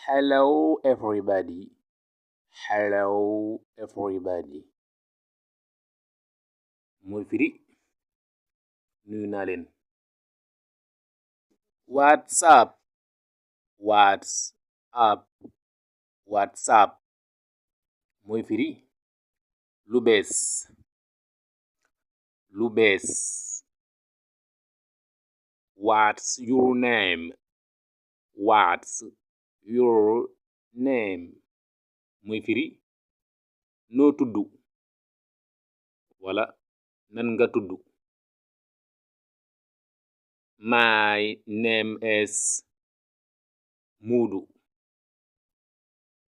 Hello everybody. Hello everybody. Mooy firi nuyu naa leen. What's up? What's up? What's up? Mooy firi lu bees. Lu bees. What's your name? What's your name? Mooy firi noo tuddu wala nan nga tuddu. My name is Moodu.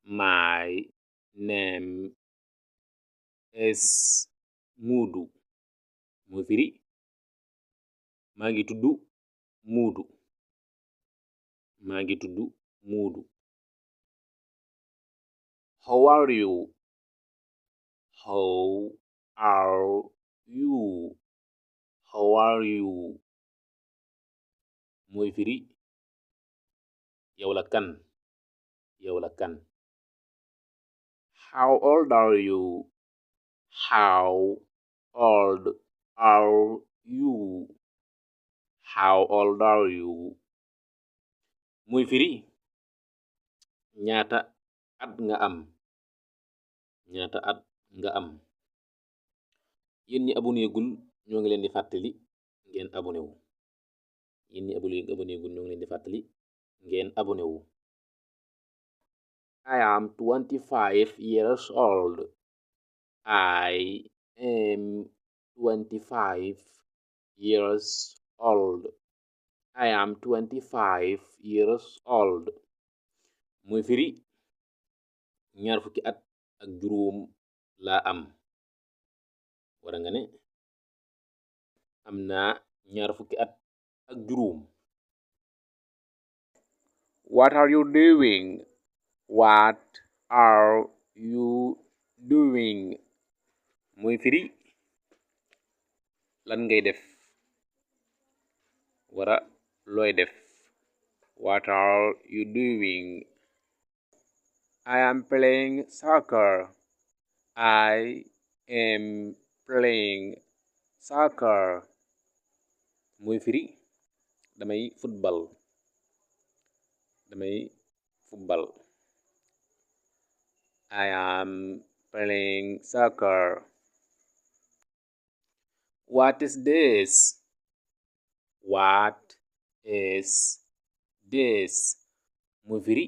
My name is Moodu. Mooy firi maa ngi tuddu Moodu. Maa ngi tuddu Moodu. How are you? How are you? How are you? Mooy firi yow la kan. Yow la kan. How old are you? How old are you? How old are you? Mooy firi ñaata at nga am. Ñaata at nga am. Yéen ñi aboné gul ñoo ngi leen di fàttali ngeen aboné wu. Yéen ñi aboné gul ñoo ngi leen di fàttali ngeen aboné wu. I am 25 years old. I am 25 years old. I am 25 years old. Mooy firi ñaar fukki at ak juróom laa am. Wara nga ne am naa ñaar fukki at ak juróom. What are you doing? What are you doing? Mooy firi lan ngay def wara looy def. What are you doing? I am playing soccer. I am playing soccer. Mooy firi damay football. Damay football. I am playing soccer. What is this? What is this? Mooy firi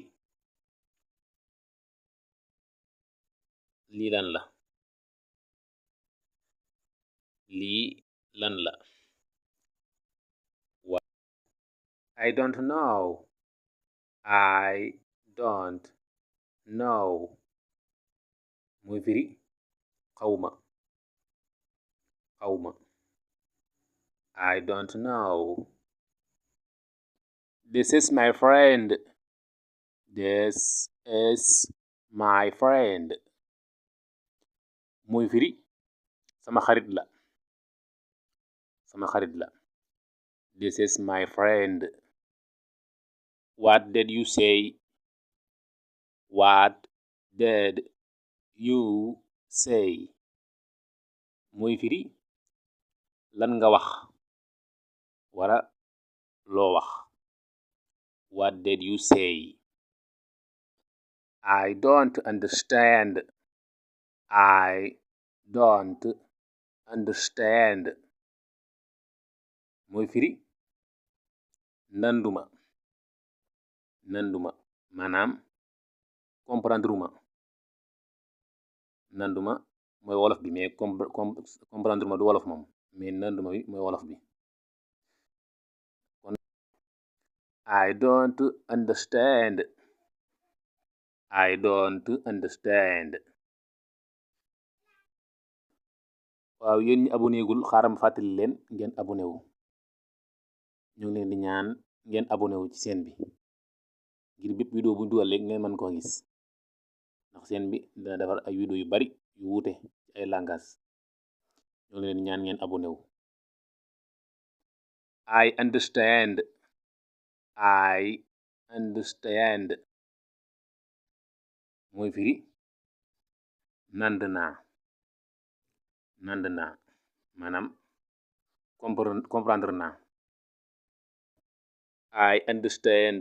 lii lan la. Lii lan la. I don't know. I don't know. Mooy firi xawma. Xawma. I don't know. This is my friend. This is my friend. Mooy firi sama xarit la. Sama xarit la. This is my friend. What did you say? What did you say? Mooy firi lan nga wax wara loo wax. What did you say? I don't understand. I don't understand. Mooy firi nanduma. Nanduma maanaam comprendruma. Nanduma mooy wolof bi mais comprendruma du wolof moom mais nanduma bi mooy wolof bi. Kon I don't understand. I don't understand. waaw yéen ñi aboné gul xaaram fàttali leen ngeen aboné wu. ñu ngi leen di ñaan ngeen aboné wu ci seen bi ngir bépp vidéo bu dugal léegi ngeen mën koo gis ndax seen bi dina defar ay vidéo yu bari yu wuute ci ay langage. ñu ngi leen di ñaan ngeen aboné wu. I understand. I understand. mooy firi nand naa maanaam comprendre naa. I understand.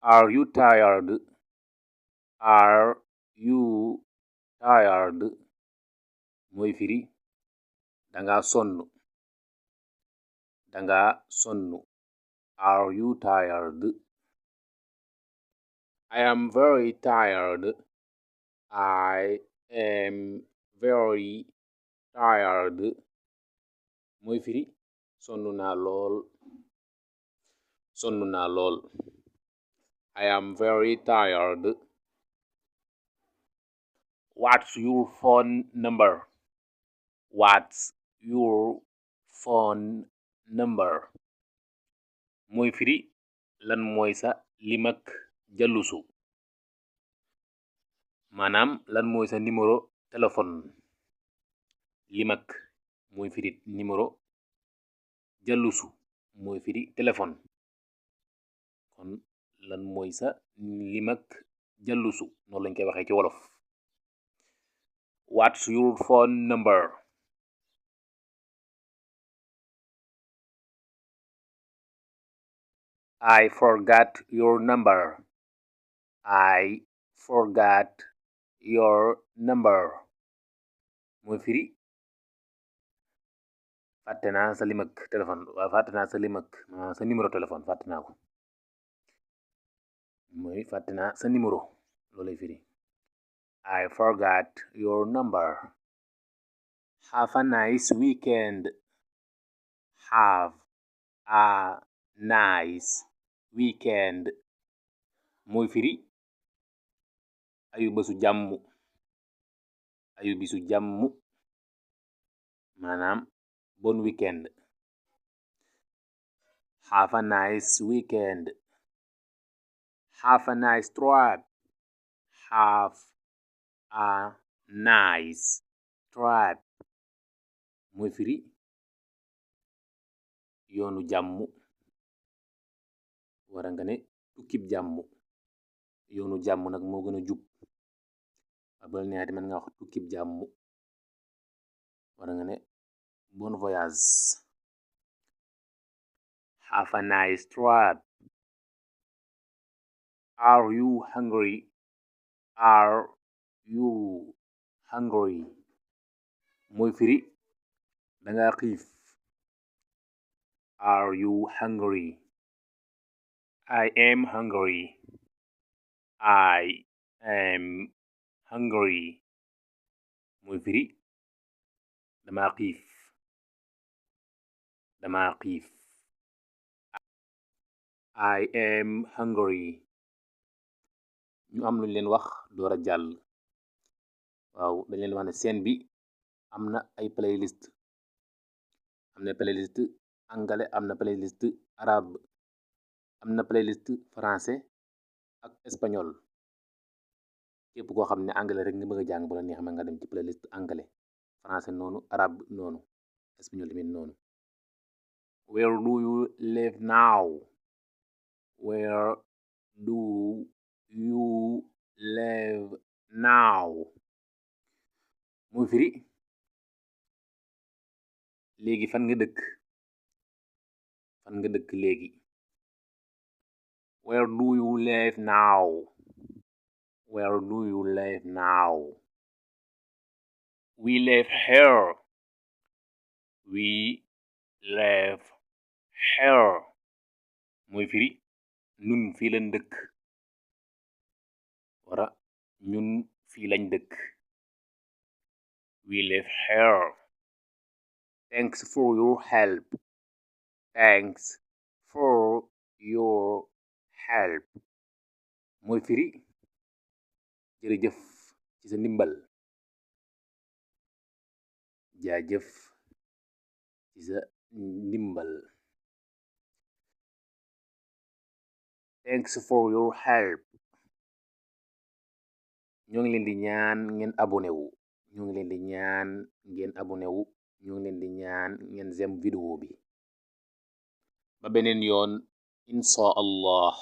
Are you tired? Mooy firi danga sonn. Are you tired? I am very tired. I am very tired. Mooy firi sonn naa lool. I am very tired. What's your phone number? Mooy firi lan mooy sa limak jallusu, maanaam lan mooy sa numéro téléphone. Limak mooy firi numéro, jallusu mooy firi téléphone. kon lan mooy sa limak jallusu noonu lañ koy waxee ci wolof. What's your phone number? I forgot your number. Mooy firi fàtte naa sa limak téléphone, fàtte naa sa limak sa numéro téléphone fàtte naa ko. mooy fàtte naa sa numéro loolay firi. I forgot your number. Have a nice weekend. Mooy firi ayu bisu jàmm maanaam bon weekend. Have a nice weekend. Have a nice trip. Mooy firi yoonu jàmm, wara nga ne tukkib jàmm. yoonu jàmm nag moo gën a jub. bal neexati mën nga wax tukkib jàmm, wara nga ne bon voyage. Have a nice trip. Are you hungry? Mooy firi danga xiif. Are you hungry? I am hungry. Mooy firi dama xiif. I am hungry. ñu am luñ leen wax door a jàll. waaw dañ leen wax ne seen bi am na ay playlist. am na playlist anglais, am na playlist arabe, am na playlist français ak espagnol. képp koo xam ne anglais rek nga bëgg a jàng bu la neex ma nga dem ci playlist anglais, français noonu, arabe noonu, espagnol tamit noonu. Where do you live now? Mooy firi léegi fan nga dëkk léegi. Where do you live now? We live here. Mooy firi ñun fii lañ dëkk, wara ñun fii lañ dëkk. We live here. Thanks for your help. Mooy firi jërëjëf ci sa ndimbal. jaajëf ci sa ndimbal. Thanks for your help. ñoo ngi leen di ñaan ngeen abonné wu. ñoo ngi leen di ñaan ngeen j'aime vidéo bi. ba beneen yoon insha Allah.